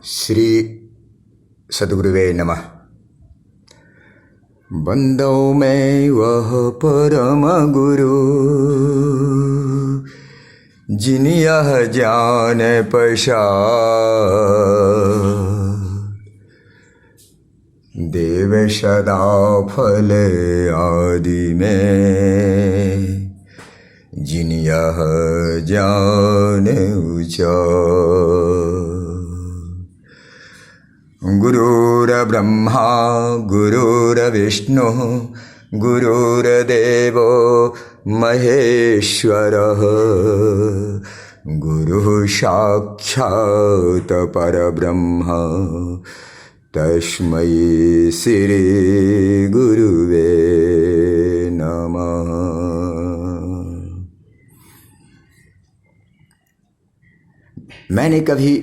श्री सद्गुरुवे नमः। बंदो में वह परम गुरु जिन यह जान पशा, देव सदा फल आदि में जिन यह जान ऊंचा। गुरुर्ब्रह्मा गुरुर्विष्णु गुरुर्देवो महेश्वरः, गुरुः साक्षात् परब्रह्म तस्मै श्री गुरुवे नमः। मैंने कभी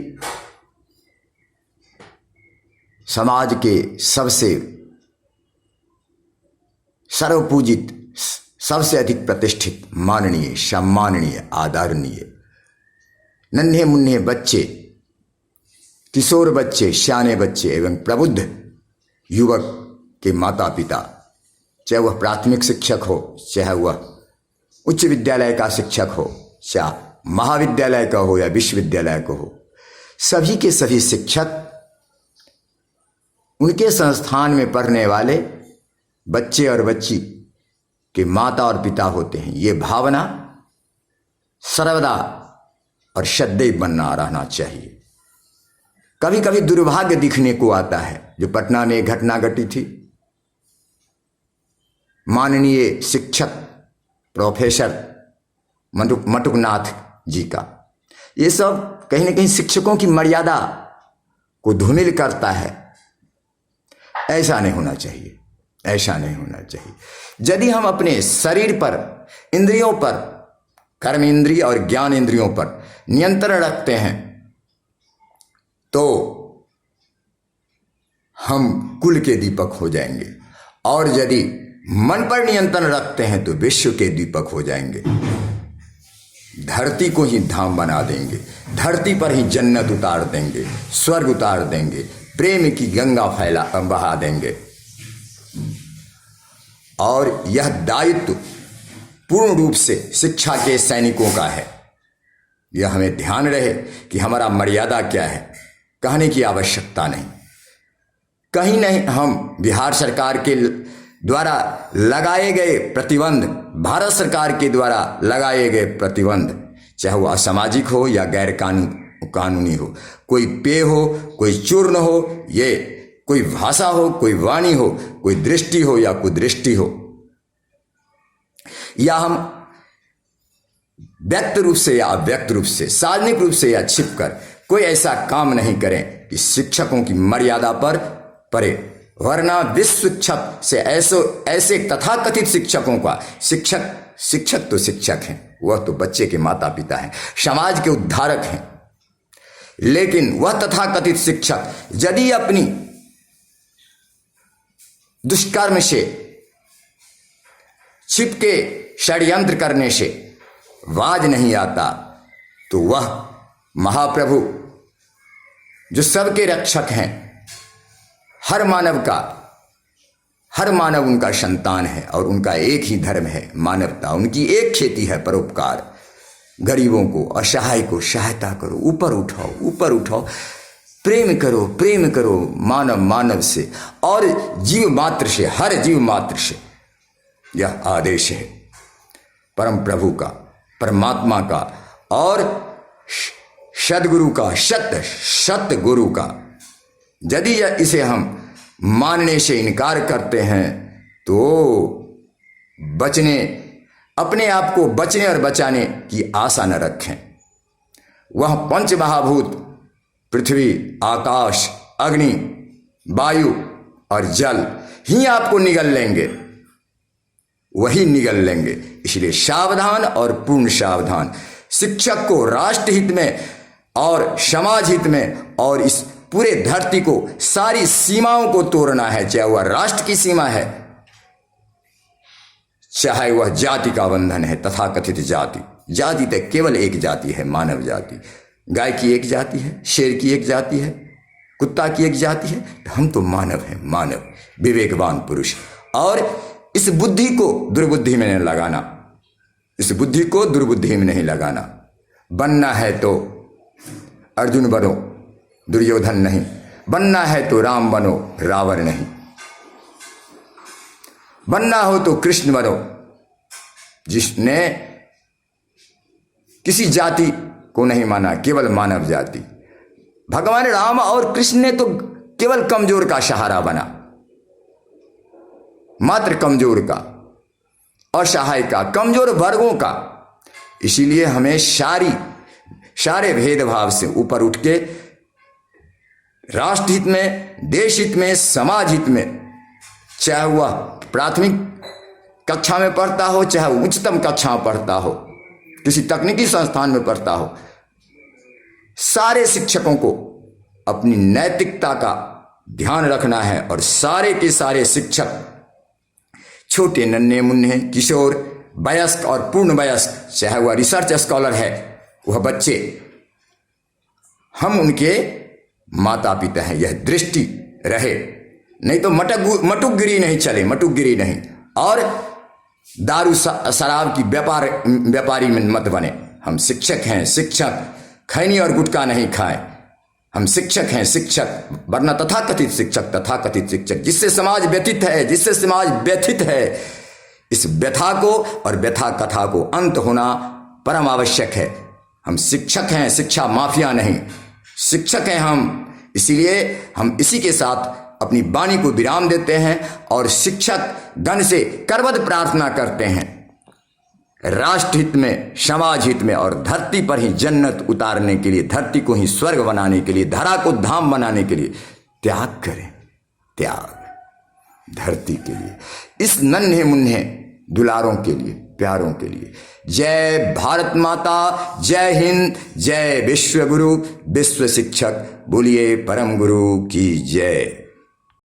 समाज के सबसे सर्वपूजित, सबसे अधिक प्रतिष्ठित, माननीय, सम्माननीय, आदरणीय नन्हे मुन्ने बच्चे, किशोर बच्चे, श्याने बच्चे एवं प्रबुद्ध युवक के माता पिता, चाहे वह प्राथमिक शिक्षक हो, चाहे वह उच्च विद्यालय का शिक्षक हो, चाहे महाविद्यालय का हो या विश्वविद्यालय का हो, सभी के सभी शिक्षक, उनके संस्थान में पढ़ने वाले बच्चे और बच्ची के माता और पिता होते हैं। ये भावना सर्वदा और सदैव बना रहना चाहिए। कभी कभी दुर्भाग्य दिखने को आता है, जो पटना में एक घटना घटी थी, माननीय शिक्षक प्रोफेसर मटुकनाथ जी का। ये सब कहीं ना कहीं शिक्षकों की मर्यादा को धूमिल करता है। ऐसा नहीं होना चाहिए, ऐसा नहीं होना चाहिए। यदि हम अपने शरीर पर, इंद्रियों पर, कर्म इंद्रिय और ज्ञान इंद्रियों पर नियंत्रण रखते हैं तो हम कुल के दीपक हो जाएंगे, और यदि मन पर नियंत्रण रखते हैं तो विश्व के दीपक हो जाएंगे। धरती को ही धाम बना देंगे, धरती पर ही जन्नत उतार देंगे, स्वर्ग उतार देंगे, प्रेम की गंगा बहा देंगे। और यह दायित्व पूर्ण रूप से शिक्षा के सैनिकों का है। यह हमें ध्यान रहे कि हमारा मर्यादा क्या है, कहने की आवश्यकता नहीं। कहीं नहीं हम बिहार सरकार के द्वारा लगाए गए प्रतिबंध, भारत सरकार के द्वारा लगाए गए प्रतिबंध, चाहे वह असामाजिक हो या गैर कानूनी हो, कोई पेय हो, कोई चूर्ण हो, ये कोई भाषा हो, कोई वाणी हो, कोई दृष्टि हो या कुदृष्टि हो, या हम व्यक्त रूप से या अव्यक्त रूप से, सार्वजनिक रूप से या छिपकर कोई ऐसा काम नहीं करें कि शिक्षकों की मर्यादा पर परे। वरना विश्व शिक्षक से ऐसे तथाकथित शिक्षकों का, शिक्षक तो शिक्षक हैं, वह तो बच्चे के माता पिता हैं, समाज के उद्धारक हैं। लेकिन वह तथाकथित शिक्षक यदि अपनी दुष्कर्म से, छिपके षड्यंत्र करने से बाज नहीं आता, तो वह महाप्रभु जो सबके रक्षक हैं, हर मानव उनका संतान है और उनका एक ही धर्म है, मानवता। उनकी एक खेती है, परोपकार। गरीबों को, असहाय को सहायता करो, ऊपर उठाओ, प्रेम करो मानव से और जीव मात्र से, हर जीव मात्र से। यह आदेश है परम प्रभु का, परमात्मा का और सद्गुरु का, सत्य गुरु का। यदि इसे हम मानने से इनकार करते हैं तो अपने आप को बचने और बचाने की आशा न रखें। वह पंच महाभूत पृथ्वी, आकाश, अग्नि, वायु और जल ही आपको निगल लेंगे, वही निगल लेंगे। इसलिए सावधान और पूर्ण सावधान। शिक्षक को राष्ट्र हित में और समाज हित में और इस पूरे धरती को, सारी सीमाओं को तोड़ना है, चाहे वह राष्ट्र की सीमा है, चाहे वह जाति का बंधन है, तथाकथित जाति। तो केवल एक जाति है, मानव जाति। गाय की एक जाति है, शेर की एक जाति है, कुत्ता की एक जाति है, तो हम तो मानव हैं, मानव, विवेकवान पुरुष। और इस बुद्धि को दुर्बुद्धि में नहीं लगाना, इस बुद्धि को दुर्बुद्धि में नहीं लगाना। बनना है तो अर्जुन बनो, दुर्योधन नहीं। बनना है तो राम बनो, रावण नहीं। बनना हो तो कृष्ण बनो, जिसने किसी जाति को नहीं माना, केवल मानव जाति। भगवान राम और कृष्ण ने तो केवल कमजोर का सहारा बना, मात्र कमजोर का, असहाय का, कमजोर वर्गों का। इसीलिए हमें सारे भेदभाव से ऊपर उठ के राष्ट्र हित में, देश हित में, समाज हित में, चाहे वह प्राथमिक कक्षा में पढ़ता हो, चाहे वह उच्चतम कक्षा में पढ़ता हो, किसी तकनीकी संस्थान में पढ़ता हो, सारे शिक्षकों को अपनी नैतिकता का ध्यान रखना है। और सारे के सारे शिक्षक, छोटे नन्हे मुन्ने, किशोर, वयस्क और पूर्ण वयस्क, चाहे वह रिसर्च स्कॉलर है, वह बच्चे, हम उनके माता पिता हैं, यह दृष्टि रहे। नहीं तो मटुकगिरी नहीं चले, मटुकगिरी नहीं। और दारू शराब की व्यापारी में मत बने। हम शिक्षक हैं, शिक्षक खैनी और गुटखा नहीं खाएं। हम शिक्षक हैं, शिक्षक, वरना तथाकथित शिक्षक, तथाकथित शिक्षक, जिससे समाज व्यथित है, जिससे समाज व्यथित है। इस व्यथा को और व्यथा कथा को अंत होना परम आवश्यक है। हम शिक्षक हैं, शिक्षा माफिया नहीं, शिक्षक हैं हम। इसीलिए हम इसी के साथ अपनी वाणी को विराम देते हैं और शिक्षक गण से करबद्ध प्रार्थना करते हैं, राष्ट्र हित में, समाज हित में और धरती पर ही जन्नत उतारने के लिए, धरती को ही स्वर्ग बनाने के लिए, धरा को धाम बनाने के लिए त्याग करें, त्याग धरती के लिए, इस नन्हे मुन्ने दुलारों के लिए, प्यारों के लिए। जय भारत माता, जय हिंद, जय विश्व गुरु, विश्व शिक्षक, बोलिए परम गुरु की जय।